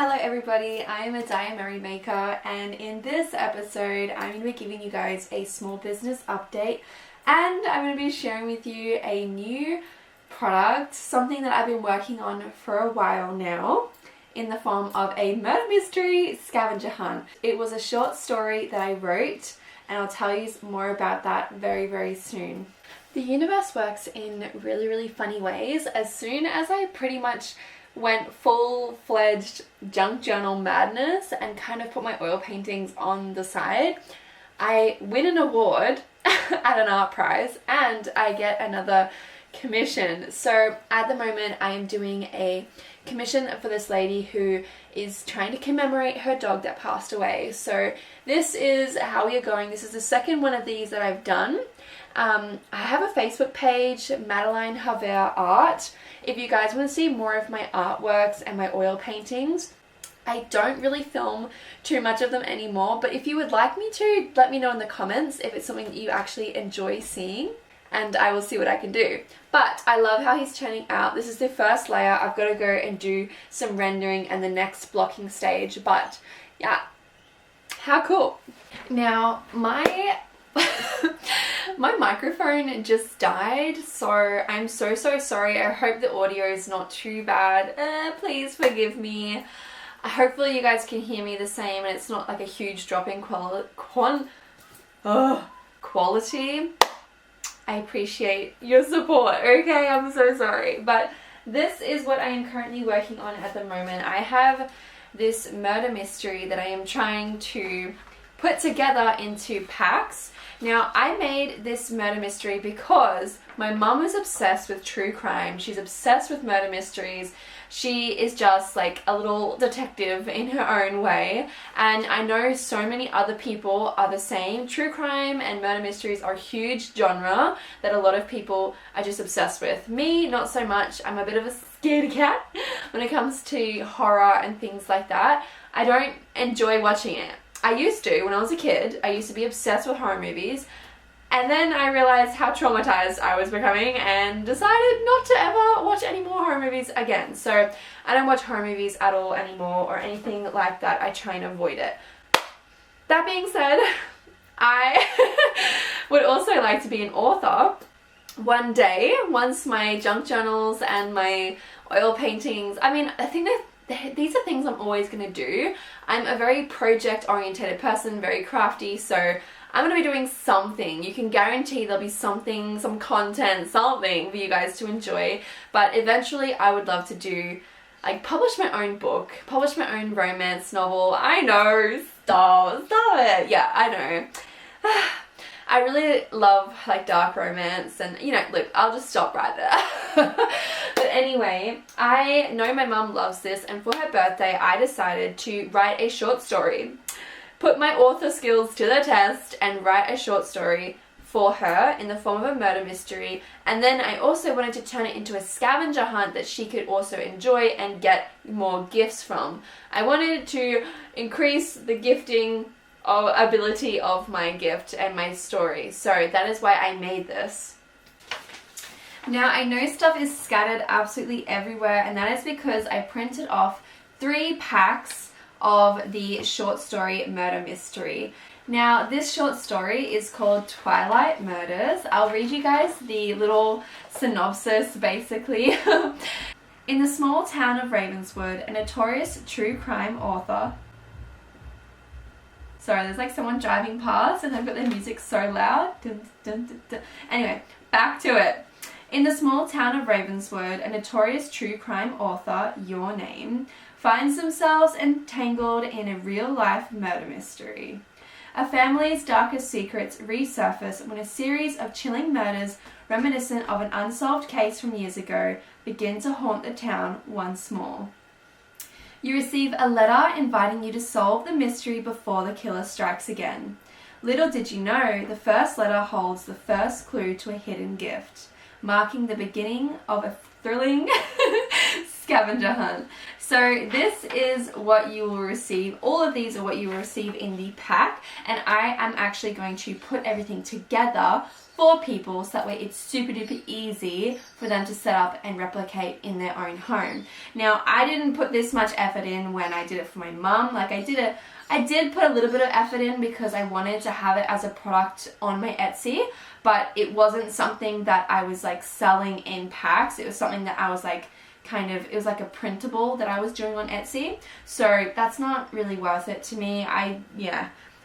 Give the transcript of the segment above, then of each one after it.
Hello everybody, I am a diary maker, and in this episode I'm going to be giving you guys a small business update, and I'm going to be sharing with you a new product, something that I've been working on for a while now, in the form of a murder mystery scavenger hunt. It was a short story that I wrote, and I'll tell you more about that very soon. The universe works in really funny ways. As soon as I pretty much went full-fledged junk journal madness and kind of put my oil paintings on the side, I win an award at an art prize and I get another commission. So at the moment I am doing a commission for this lady who is trying to commemorate her dog that passed away. So this is how we are going. This is the second one of these that I've done. I have a Facebook page, Madeline Haver Art, if you guys want to see more of my artworks and my oil paintings. I don't really film too much of them anymore, but if you would like me to, let me know in the comments if it's something that you actually enjoy seeing, and I will see what I can do. But I love how he's turning out. This is the first layer. I've got to go and do some rendering and the next blocking stage, but yeah, how cool. Now my my microphone just died, so I'm so sorry. I hope the audio is not too bad. Please forgive me. Hopefully you guys can hear me the same and it's not like a huge drop in quality. I appreciate your support, okay? I'm so sorry. But this is what I am currently working on at the moment. I have this murder mystery that I am trying to put together into packs. Now, I made this murder mystery because my mum is obsessed with true crime. She's obsessed with murder mysteries. She is just like a little detective in her own way. And I know so many other people are the same. True crime and murder mysteries are a huge genre that a lot of people are just obsessed with. Me, not so much. I'm a bit of a scaredy cat when it comes to horror and things like that. I don't enjoy watching it. I used to, when I was a kid, I used to be obsessed with horror movies, and then I realized how traumatized I was becoming and decided not to ever watch any more horror movies again. So I don't watch horror movies at all anymore or anything like that. I try and avoid it. That being said, I would also like to be an author one day, once my junk journals and my oil paintings, I think that these are things I'm always going to do. I'm a very project-oriented person, very crafty, so I'm going to be doing something. You can guarantee there'll be something, some content, something for you guys to enjoy. But eventually I would love to do, like, publish my own book, publish my own romance novel. I know, stop it. Yeah, I know. I really love like dark romance, and you know, look, I'll just stop right there. But anyway, I know my mum loves this, and for her birthday I decided to write a short story, put my author skills to the test and write a short story for her in the form of a murder mystery. And then I also wanted to turn it into a scavenger hunt that she could also enjoy and get more gifts from. I wanted to increase the gifting ability of my gift and my story, so that is why I made this. Now, I know stuff is scattered absolutely everywhere, and that is because I printed off 3 packs of the short story murder mystery. Now, this short story is called Twilight Murders. I'll read you guys the little synopsis basically. In the small town of Ravenswood, a notorious true crime author. Sorry, there's like someone driving past and they've got their music so loud. Dun, dun, dun, dun. Anyway, back to it. In the small town of Ravenswood, a notorious true crime author, your name, finds themselves entangled in a real-life murder mystery. A family's darkest secrets resurface when a series of chilling murders reminiscent of an unsolved case from years ago begin to haunt the town once more. You receive a letter inviting you to solve the mystery before the killer strikes again. Little did you know, the first letter holds the first clue to a hidden gift, marking the beginning of a thrilling scavenger hunt. So this is what you will receive. All of these are what you will receive in the pack, and I am actually going to put everything together for people so that way it's super duper easy for them to set up and replicate in their own home. Now, I didn't put this much effort in when I did it for my mum. Like I did put a little bit of effort in because I wanted to have it as a product on my Etsy, but it wasn't something that I was like selling in packs. It was something that I was like it was like a printable that I was doing on Etsy. So that's not really worth it to me. I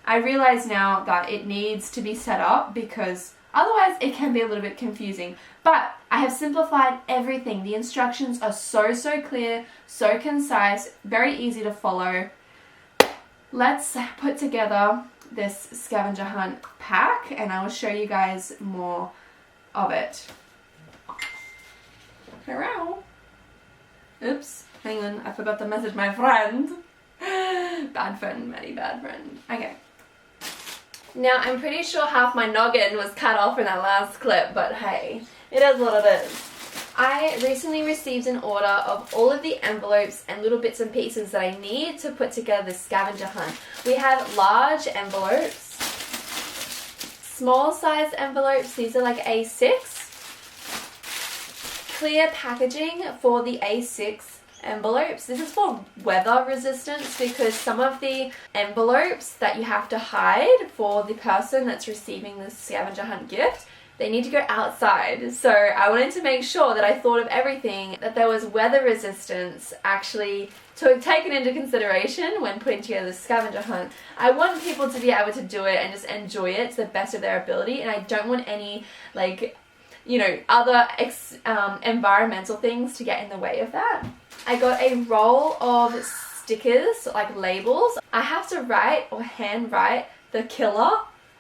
realize now that it needs to be set up because otherwise it can be a little bit confusing. But I have simplified everything. The instructions are so clear, so concise, very easy to follow. Let's put together this scavenger hunt pack and I will show you guys more of it. Hurrah! Oops, hang on, I forgot to message my friend. Bad friend, Maddie, bad friend. Okay. Now, I'm pretty sure half my noggin was cut off in that last clip, but hey, it is what it is. I recently received an order of all of the envelopes and little bits and pieces that I need to put together this scavenger hunt. We have large envelopes, small size envelopes, these are like A6, clear packaging for the A6 envelopes. This is for weather resistance because some of the envelopes that you have to hide for the person that's receiving this scavenger hunt gift, they need to go outside. So I wanted to make sure that I thought of everything, that there was weather resistance actually taken into consideration when putting together the scavenger hunt. I want people to be able to do it and just enjoy it to the best of their ability, and I don't want any other environmental things to get in the way of that. I got a roll of stickers, like labels. I have to write or hand write the killer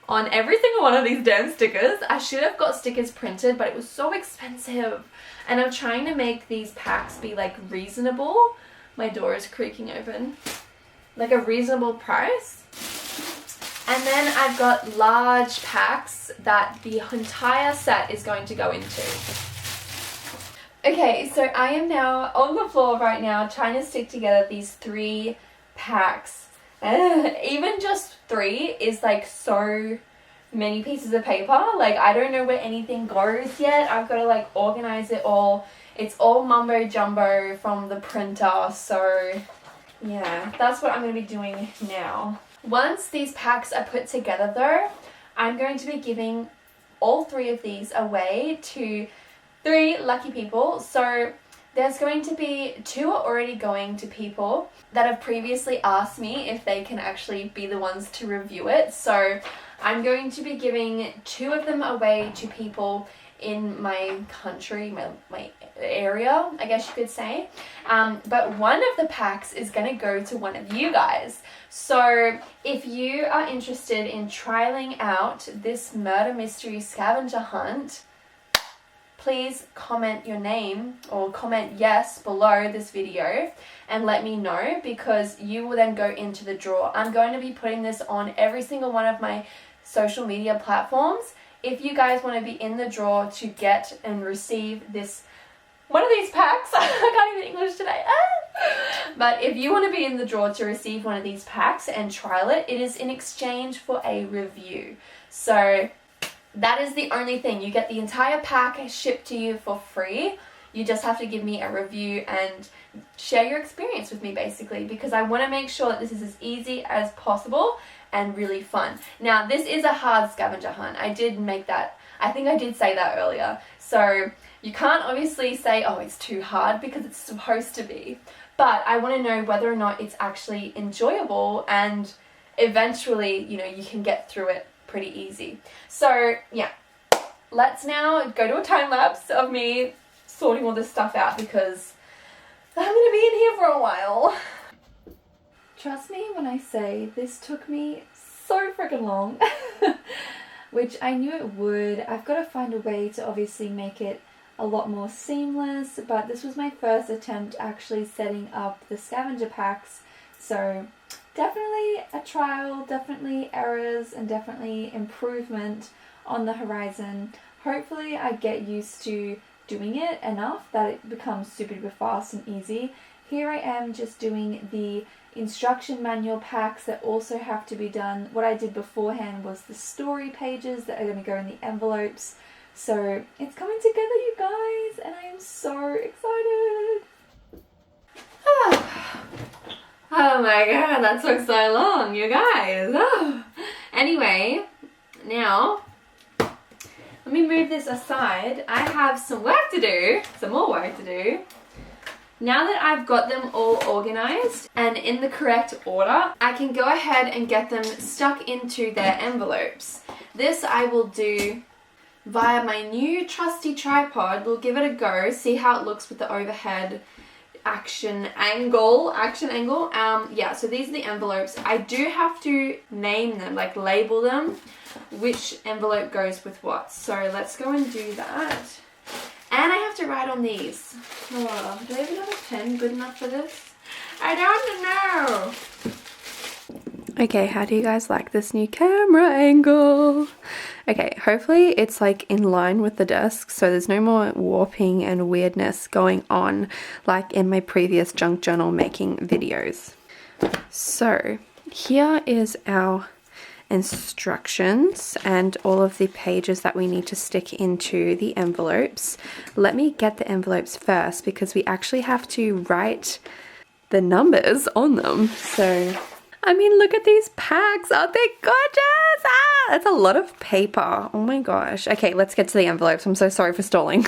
on every single one of these damn stickers. I should have got stickers printed, but it was so expensive. And I'm trying to make these packs be like reasonable. My door is creaking open. Like a reasonable price. And then I've got large packs that the entire set is going to go into. Okay, so I am now on the floor right now trying to stick together these 3 packs. Even just 3 is like so many pieces of paper. Like I don't know where anything goes yet. I've got to like organize it all. It's all mumbo jumbo from the printer. So yeah, that's what I'm going to be doing now. Once these packs are put together though, I'm going to be giving all 3 of these away to 3 lucky people. So there's going to be 2 are already going to people that have previously asked me if they can actually be the ones to review it. So I'm going to be giving 2 of them away to people in my country, my area, I guess you could say. But one of the packs is going to go to one of you guys. So if you are interested in trialing out this murder mystery scavenger hunt, please comment your name or comment yes below this video and let me know, because you will then go into the draw. I'm going to be putting this on every single one of my social media platforms. If you guys want to be in the draw to get and receive one of these packs, I can't even English today. But if you want to be in the draw to receive one of these packs and trial it, it is in exchange for a review. So that is the only thing. You get the entire pack shipped to you for free. You just have to give me a review and share your experience with me, basically, because I want to make sure that this is as easy as possible and really fun. Now, this is a hard scavenger hunt. I did make that. I think I did say that earlier. So you can't obviously say, oh, it's too hard, because it's supposed to be. But I want to know whether or not it's actually enjoyable, and eventually, you can get through it pretty easy. So yeah, let's now go to a time lapse of me sorting all this stuff out, because I'm gonna be in here for a while. Trust me when I say this took me so freaking long, which I knew it would. I've got to find a way to obviously make it a lot more seamless, but this was my first attempt actually setting up the scavenger packs. So definitely a trial, definitely errors, and definitely improvement on the horizon. Hopefully I get used to doing it enough that it becomes super duper fast and easy. Here I am just doing the instruction manual packs that also have to be done. What I did beforehand was the story pages that are going to go in the envelopes. So it's coming together, you guys, and I am so excited. Oh my god, that took so long, you guys. Oh. Anyway, now let me move this aside. I have some work to do, some more work to do. Now that I've got them all organized and in the correct order, I can go ahead and get them stuck into their envelopes. This I will do via my new trusty tripod. We'll give it a go, see how it looks with the overhead action angle. Yeah, so these are the envelopes. I do have to name them, like label them, which envelope goes with what. So let's go and do that. And I have to write on these. Oh, do I even have a pen good enough for this? I don't know. Okay, how do you guys like this new camera angle? Okay, hopefully it's like in line with the desk so there's no more warping and weirdness going on like in my previous junk journal making videos. So here is our instructions and all of the pages that we need to stick into the envelopes. Let me get the envelopes first because we actually have to write the numbers on them. So I mean, look at these packs. Aren't they gorgeous? Ah, that's a lot of paper. Oh my gosh. Okay, let's get to the envelopes. I'm so sorry for stalling.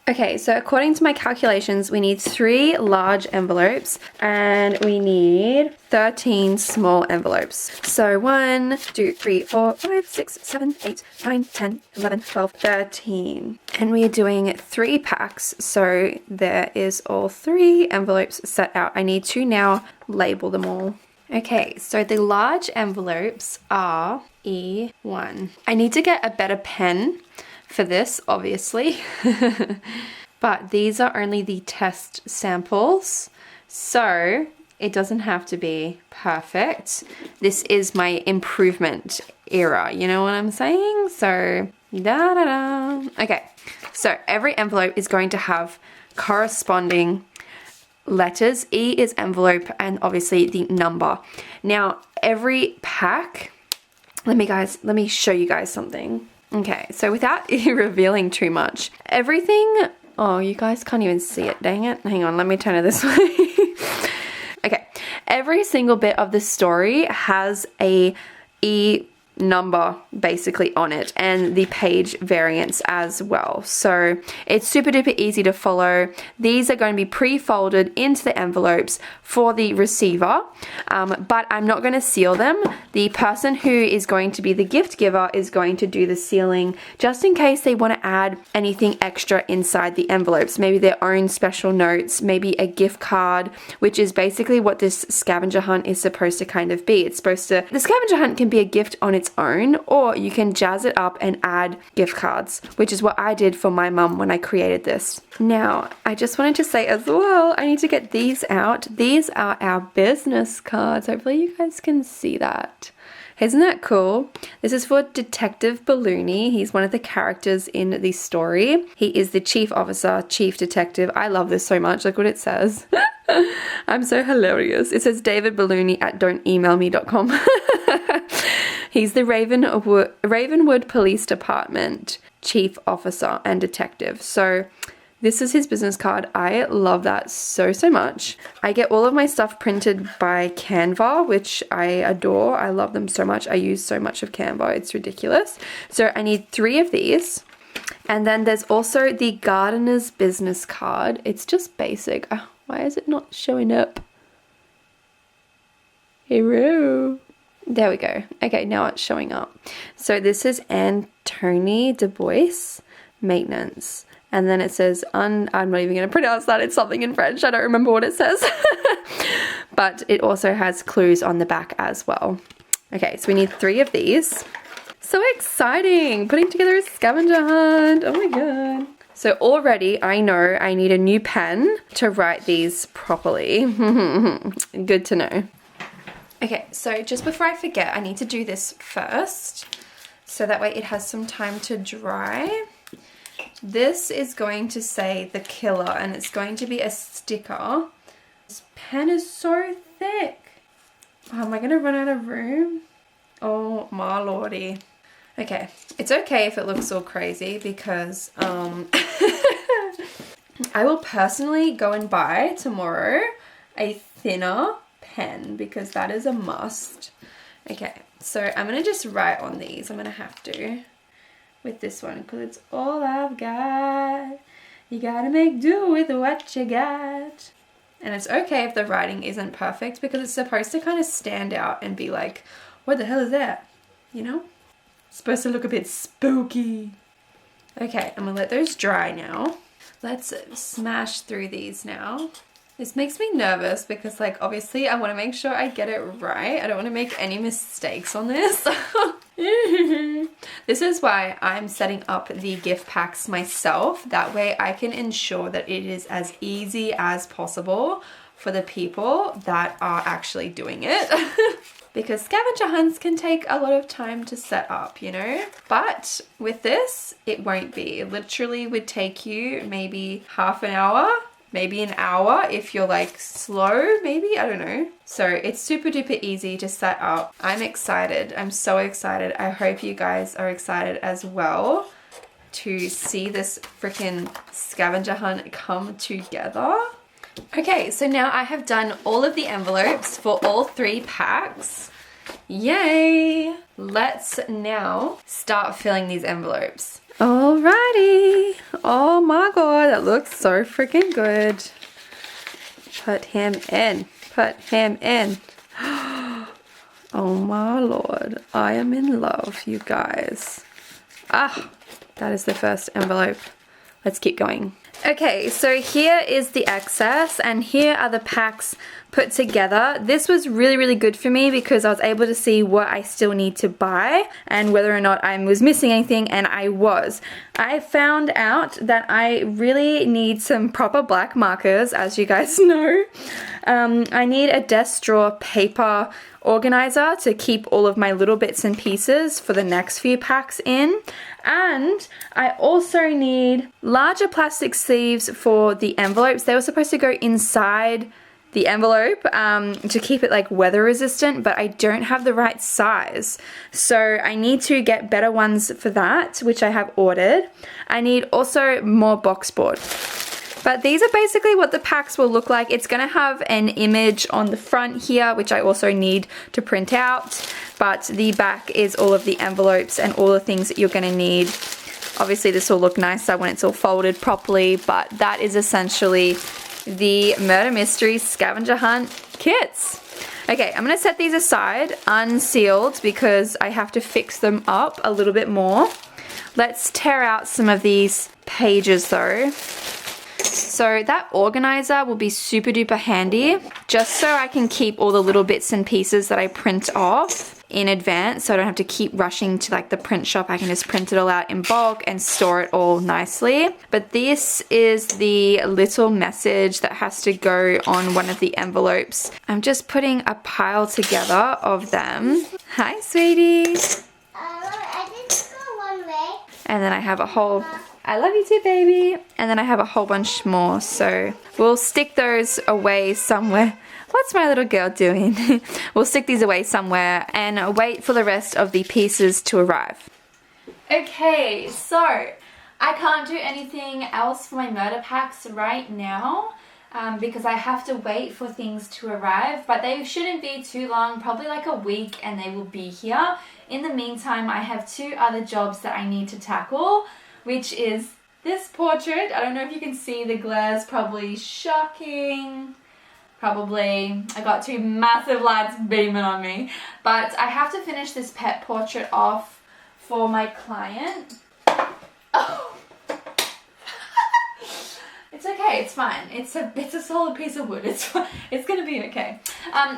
Okay, so according to my calculations, we need 3 large envelopes and we need 13 small envelopes. So 1, 2, 3, 4, 5, 6, 7, 8, 9, 10, 11, 12, 13. And we are doing 3 packs. So there is all 3 envelopes set out. I need to now label them all. Okay, so the large envelopes are E1. I need to get a better pen for this, obviously, but these are only the test samples, so it doesn't have to be perfect. This is my improvement era, you know what I'm saying? So, da-da-da. Okay, so every envelope is going to have corresponding letters. E is envelope and obviously the number. Now, every pack, let me show you guys something. Okay, so without revealing too much, everything, oh, you guys can't even see it, dang it. Hang on, let me turn it this way. Okay, every single bit of the story has a E number basically on it and the page variants as well. So it's super duper easy to follow. These are going to be pre-folded into the envelopes for the receiver, but I'm not going to seal them. The person who is going to be the gift giver is going to do the sealing just in case they want to add anything extra inside the envelopes, maybe their own special notes, maybe a gift card, which is basically what this scavenger hunt is supposed to kind of be. It's supposed to, the scavenger hunt can be a gift on its own, or you can jazz it up and add gift cards, which is what I did for my mum when I created this. Now, I just wanted to say as well, I need to get these out. These are our business cards. Hopefully you guys can see that. Isn't that cool? This is for Detective Balloony. He's one of the characters in the story. He is the chief officer, chief detective. I love this so much. Look what it says. I'm so hilarious. It says David Balloony at don'temailme.com. He's the Ravenwood Police Department chief officer and detective. So this is his business card. I love that so much. I get all of my stuff printed by Canva, which I adore. I love them so much. I use so much of Canva. It's ridiculous. So I need 3 of these. And then there's also the gardener's business card. It's just basic. Oh, why is it not showing up? Hero. There we go. Okay, now it's showing up. So this is Anthony Du Bois, maintenance. And then it says, I'm not even going to pronounce that. It's something in French. I don't remember what it says. But it also has clues on the back as well. Okay, so we need 3 of these. So exciting! Putting together a scavenger hunt. Oh my god. So already I know I need a new pen to write these properly. Good to know. Okay, so just before I forget, I need to do this first. So that way it has some time to dry. This is going to say The Killer, and it's going to be a sticker. This pen is so thick. Oh, am I going to run out of room? Oh my lordy. Okay, it's okay if it looks all crazy because I will personally go and buy tomorrow a thinner pen because that is a must. Okay, so I'm going to just write on these. I'm going to have to with this one because it's all I've got. You gotta make do with what you got. And it's okay if the writing isn't perfect because it's supposed to kind of stand out and be like, what the hell is that? You know? It's supposed to look a bit spooky. Okay, I'm gonna let those dry now. Let's smash through these now. This makes me nervous because, like, obviously I want to make sure I get it right. I don't want to make any mistakes on this. This is why I'm setting up the gift packs myself. That way I can ensure that it is as easy as possible for the people that are actually doing it. Because scavenger hunts can take a lot of time to set up, you know? But with this, it won't be. It literally would take you maybe half an hour, maybe an hour if you're like slow, maybe, I don't know. So it's super duper easy to set up. I'm excited. I'm so excited. I hope you guys are excited as well to see this freaking scavenger hunt come together. Okay, so now I have done all of the envelopes for all 3 packs. Yay! Let's now start filling these envelopes. Alrighty. Oh my god, that looks so freaking good. Put him in. Put him in. Oh my lord. I am in love, you guys. Ah, that is the first envelope. Let's keep going. Okay, so here is the excess and here are the packs put together. This was really, really good for me because I was able to see what I still need to buy and whether or not I was missing anything, and I was. I found out that I really need some proper black markers, as you guys know. I need a desk drawer paper organizer to keep all of my little bits and pieces for the next few packs in. And I also need larger plastic sleeves for the envelopes. They were supposed to go inside the envelope to keep it like weather resistant, but I don't have the right size. So I need to get better ones for that, which I have ordered. I need also more box board. But these are basically what the packs will look like. It's going to have an image on the front here, which I also need to print out. But the back is all of the envelopes and all the things that you're going to need. Obviously, this will look nicer when it's all folded properly, but that is essentially the Murder Mystery Scavenger Hunt kits. Okay, I'm going to set these aside unsealed because I have to fix them up a little bit more. Let's tear out some of these pages though. So that organizer will be super duper handy just so I can keep all the little bits and pieces that I print off in advance, so I don't have to keep rushing to like the print shop. I can just print it all out in bulk and store it all nicely. But this is the little message that has to go on one of the envelopes. I'm just putting a pile together of them. Hi, sweetie. I didn't go one way. And then I have a whole... I love you too, baby. And then I have a whole bunch more, so we'll stick those away somewhere. What's my little girl doing? We'll stick these away somewhere and wait for the rest of the pieces to arrive. Okay, so I can't do anything else for my murder packs right now because I have to wait for things to arrive, but they shouldn't be too long, probably like a week, and they will be here. In the meantime, I have 2 other jobs that I need to tackle, which is this portrait. I don't know if you can see the glare's probably shocking. Probably. I got 2 massive lights beaming on me. But I have to finish this pet portrait off for my client. Oh. It's okay, it's fine. It's a solid piece of wood. It's gonna be okay.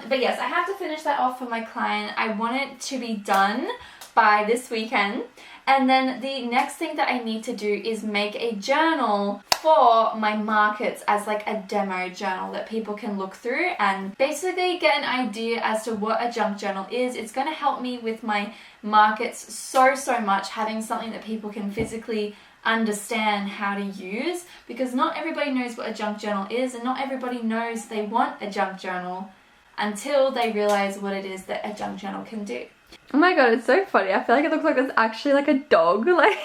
But yes, I have to finish that off for my client. I want it to be done by this weekend. And then the next thing that I need to do is make a journal for my markets as like a demo journal that people can look through and basically get an idea as to what a junk journal is. It's going to help me with my markets so much, having something that people can physically understand how to use, because not everybody knows what a junk journal is, and not everybody knows they want a junk journal until they realize what it is that a junk journal can do. Oh my god, it's so funny. I feel like it looks like it's actually like a dog. Like,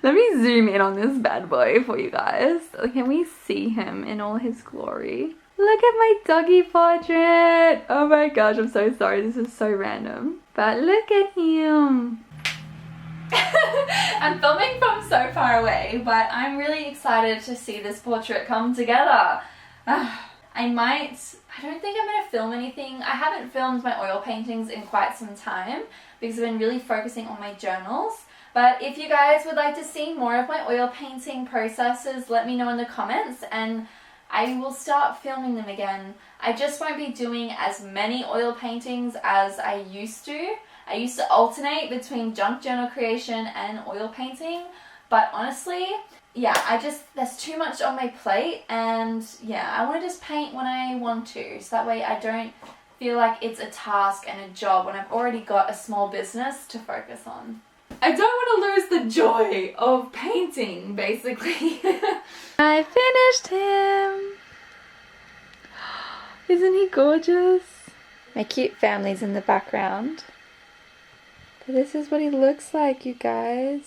let me zoom in on this bad boy for you guys. Can we see him in all his glory? Look at my doggy portrait. Oh my gosh, I'm so sorry. This is so random. But look at him. I'm filming from so far away, but I'm really excited to see this portrait come together. I don't think I'm going to film anything. I haven't filmed my oil paintings in quite some time because I've been really focusing on my journals. But if you guys would like to see more of my oil painting processes, let me know in the comments and I will start filming them again. I just won't be doing as many oil paintings as I used to. I used to alternate between junk journal creation and oil painting, but honestly, yeah, there's too much on my plate, and yeah, I want to just paint when I want to, so that way I don't feel like it's a task and a job when I've already got a small business to focus on. I don't want to lose the joy of painting, basically. I finished him. Isn't he gorgeous? My cute family's in the background. But this is what he looks like, you guys.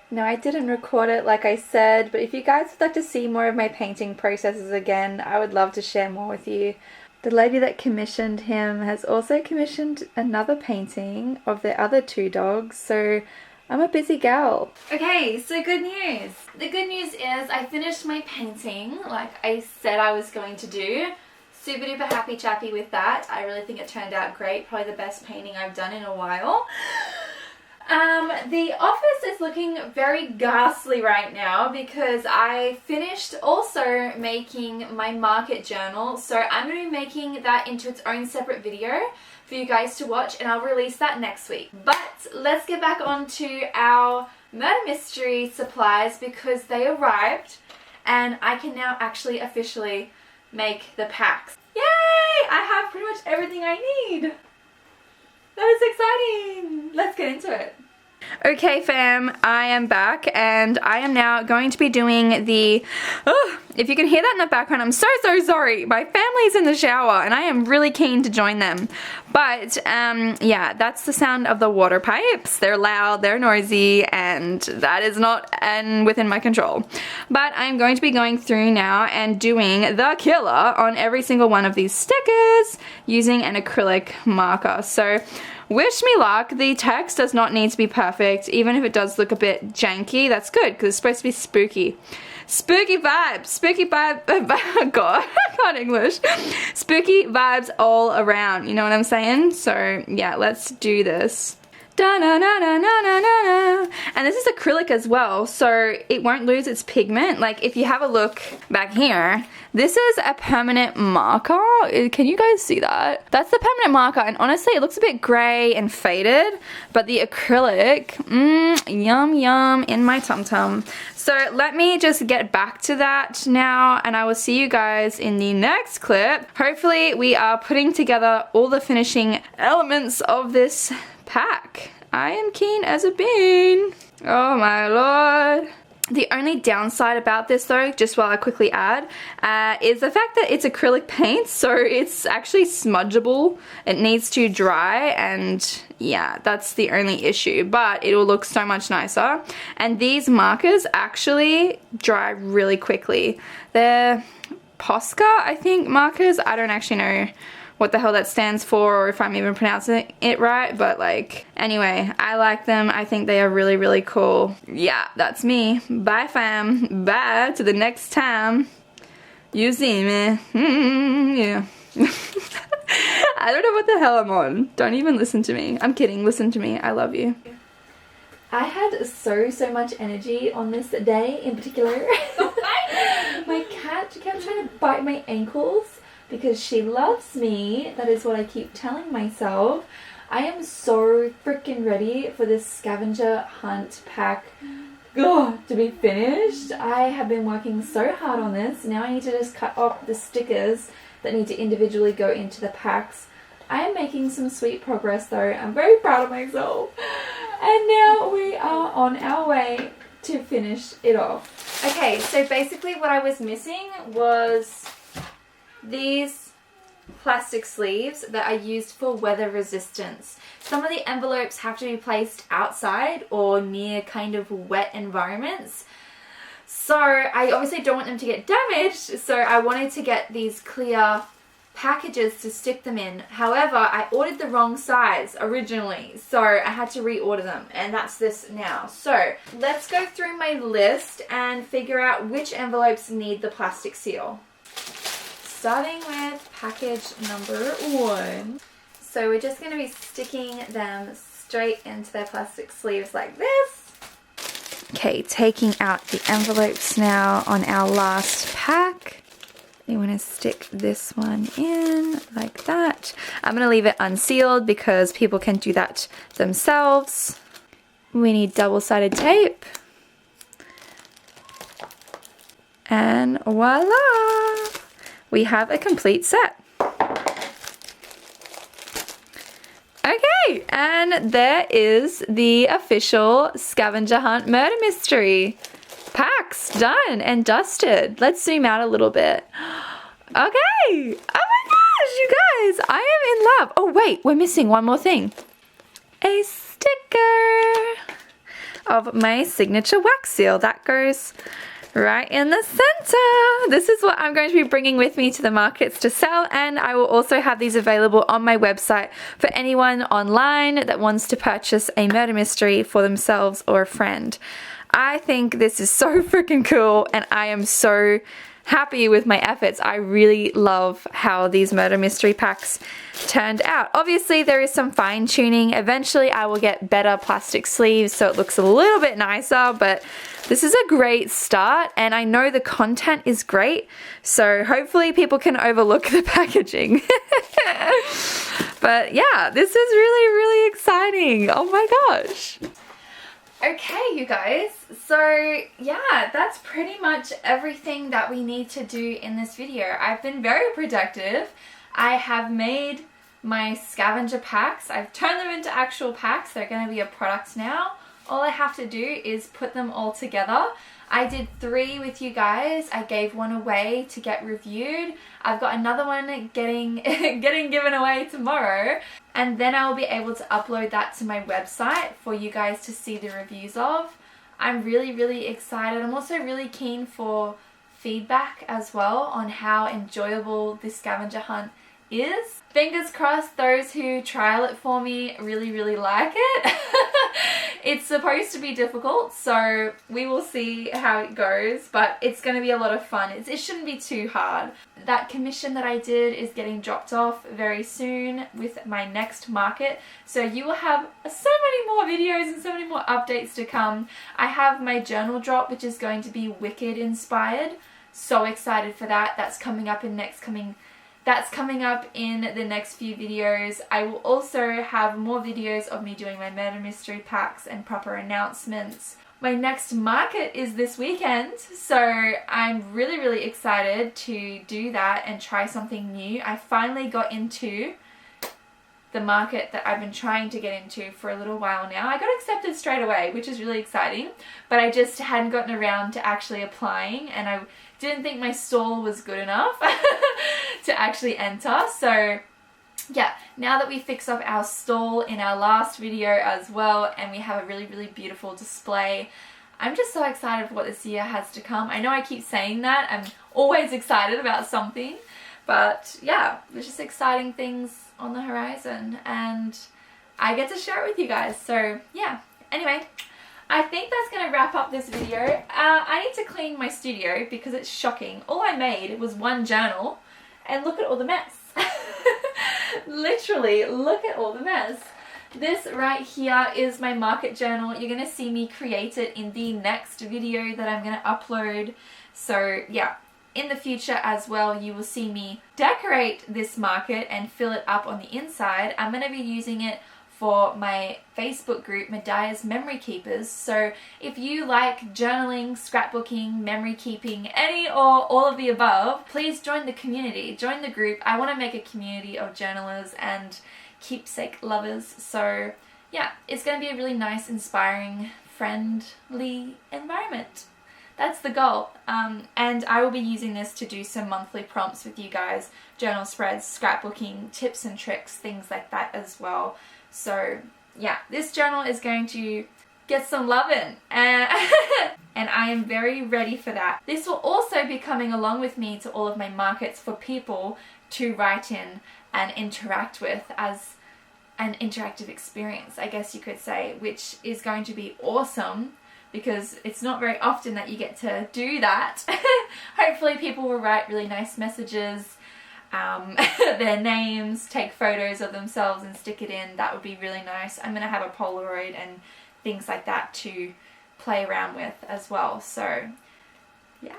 No, I didn't record it like I said, but if you guys would like to see more of my painting processes again, I would love to share more with you. The lady that commissioned him has also commissioned another painting of their other two dogs, so I'm a busy gal. Okay, so good news. The good news is I finished my painting like I said I was going to do. Super duper happy chappy with that. I really think it turned out great. Probably the best painting I've done in a while. The office is looking very ghastly right now because I finished also making my market journal. So I'm going to be making that into its own separate video for you guys to watch, and I'll release that next week. But let's get back on to our murder mystery supplies because they arrived and I can now actually officially make the packs. Yay! I have pretty much everything I need. That is exciting. Let's get into it. Okay fam, I am back and I am now going to be doing the, if you can hear that in the background, I'm so sorry. My family's in the shower and I am really keen to join them. But yeah, that's the sound of the water pipes. They're loud, they're noisy, and that is not within my control. But I'm going to be going through now and doing the killer on every single one of these stickers using an acrylic marker. So wish me luck. The text does not need to be perfect. Even if it does look a bit janky, that's good because it's supposed to be spooky. Spooky vibes. Spooky vibe. God, I can't English. Spooky vibes all around. You know what I'm saying? So yeah, let's do this. Da na na na na na na. And this is acrylic as well, so it won't lose its pigment. Like if you have a look back here, this is a permanent marker. Can you guys see that? That's the permanent marker, and honestly it looks a bit grey and faded, but the acrylic, yum yum in my tum tum. So let me just get back to that now, and I will see you guys in the next clip. Hopefully we are putting together all the finishing elements of this pack. I am keen as a bean. Oh my lord. The only downside about this though, just while I quickly add, is the fact that it's acrylic paint, so it's actually smudgeable. It needs to dry, and yeah, that's the only issue, but it will look so much nicer. And these markers actually dry really quickly. They're Posca, I think, markers. I don't actually know what the hell that stands for or if I'm even pronouncing it right, but like, anyway, I like them. I think they are really, really cool. Yeah, that's me. Bye fam. Bye to the next time you see me. Yeah. I don't know what the hell I'm on. Don't even listen to me. I'm kidding. Listen to me. I love you. I had so much energy on this day in particular. My cat kept trying to bite my ankles because she loves me. That is what I keep telling myself. I am so freaking ready for this scavenger hunt pack to be finished. I have been working so hard on this. Now I need to just cut off the stickers that need to individually go into the packs. I am making some sweet progress though. I'm very proud of myself. And now we are on our way to finish it off. Okay, so basically what I was missing was these plastic sleeves that are used for weather resistance. Some of the envelopes have to be placed outside or near kind of wet environments. So I obviously don't want them to get damaged, so I wanted to get these clear packages to stick them in. However, I ordered the wrong size originally, so I had to reorder them, and that's this now. So let's go through my list and figure out which envelopes need the plastic seal. Starting with package number 1. So we're just going to be sticking them straight into their plastic sleeves like this. Okay, taking out the envelopes now on our last pack. You want to stick this one in like that. I'm going to leave it unsealed because people can do that themselves. We need double-sided tape. And voila! We have a complete set. Okay, and there is the official Scavenger Hunt Murder Mystery. Packs done and dusted. Let's zoom out a little bit. Okay. Oh my gosh, you guys, I am in love. Oh wait, we're missing one more thing. A sticker of my signature wax seal. That goes right in the center. This is what I'm going to be bringing with me to the markets to sell, and I will also have these available on my website for anyone online that wants to purchase a murder mystery for themselves or a friend. I think this is so freaking cool, and I am so happy with my efforts. I really love how these murder mystery packs turned out. Obviously, there is some fine tuning. Eventually, I will get better plastic sleeves so it looks a little bit nicer, but this is a great start, and I know the content is great, so hopefully people can overlook the packaging. But yeah, this is really, really exciting. Oh my gosh. Okay, you guys, so yeah, that's pretty much everything that we need to do in this video. I've been very productive. I have made my scavenger packs. I've turned them into actual packs. They're going to be a product now. All I have to do is put them all together. I did 3 with you guys. I gave one away to get reviewed. I've got another one getting given away tomorrow. And then I will be able to upload that to my website for you guys to see the reviews of. I'm really, really excited. I'm also really keen for feedback as well on how enjoyable this scavenger hunt is. Fingers crossed those who trial it for me really, really like it. It's supposed to be difficult, so we will see how it goes, but it's going to be a lot of fun. It shouldn't be too hard. That commission that I did is getting dropped off very soon with my next market, so you will have so many more videos and so many more updates to come. I have my journal drop, which is going to be Wicked inspired. So excited for that. That's coming up in the next few videos. I will also have more videos of me doing my murder mystery packs and proper announcements. My next market is this weekend, so I'm really, really excited to do that and try something new. I finally got into the market that I've been trying to get into for a little while now. I got accepted straight away, which is really exciting, but I just hadn't gotten around to actually applying, and I didn't think my stall was good enough to actually enter. So yeah, now that we fix up our stall in our last video as well, and we have a really, really beautiful display, I'm just so excited for what this year has to come. I know I keep saying that, I'm always excited about something, but yeah, there's just exciting things on the horizon, and I get to share it with you guys. So yeah, anyway, I think that's going to wrap up this video. I need to clean my studio because it's shocking. All I made was one journal, and look at all the mess. Literally, look at all the mess. This right here is my market journal. You're going to see me create it in the next video that I'm going to upload. So yeah, in the future as well, you will see me decorate this market and fill it up on the inside. I'm going to be using it for my Facebook group, Medaya's Memory Keepers. So if you like journaling, scrapbooking, memory keeping, any or all of the above, please join the community, join the group. I want to make a community of journalers and keepsake lovers. So yeah, it's going to be a really nice, inspiring, friendly environment. That's the goal. And I will be using this to do some monthly prompts with you guys, journal spreads, scrapbooking, tips and tricks, things like that as well. So yeah, this journal is going to get some loving, and I am very ready for that. This will also be coming along with me to all of my markets for people to write in and interact with as an interactive experience, I guess you could say, which is going to be awesome because it's not very often that you get to do that. Hopefully people will write really nice messages, their names, take photos of themselves and stick it in. That would be really nice. I'm going to have a Polaroid and things like that to play around with as well. So yeah.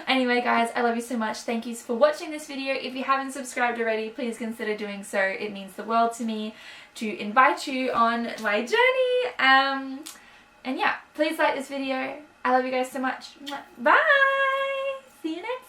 Anyway guys, I love you so much. Thank you for watching this video. If you haven't subscribed already, please consider doing so. It means the world to me to invite you on my journey. And yeah, please like this video. I love you guys so much. Bye! See you next time.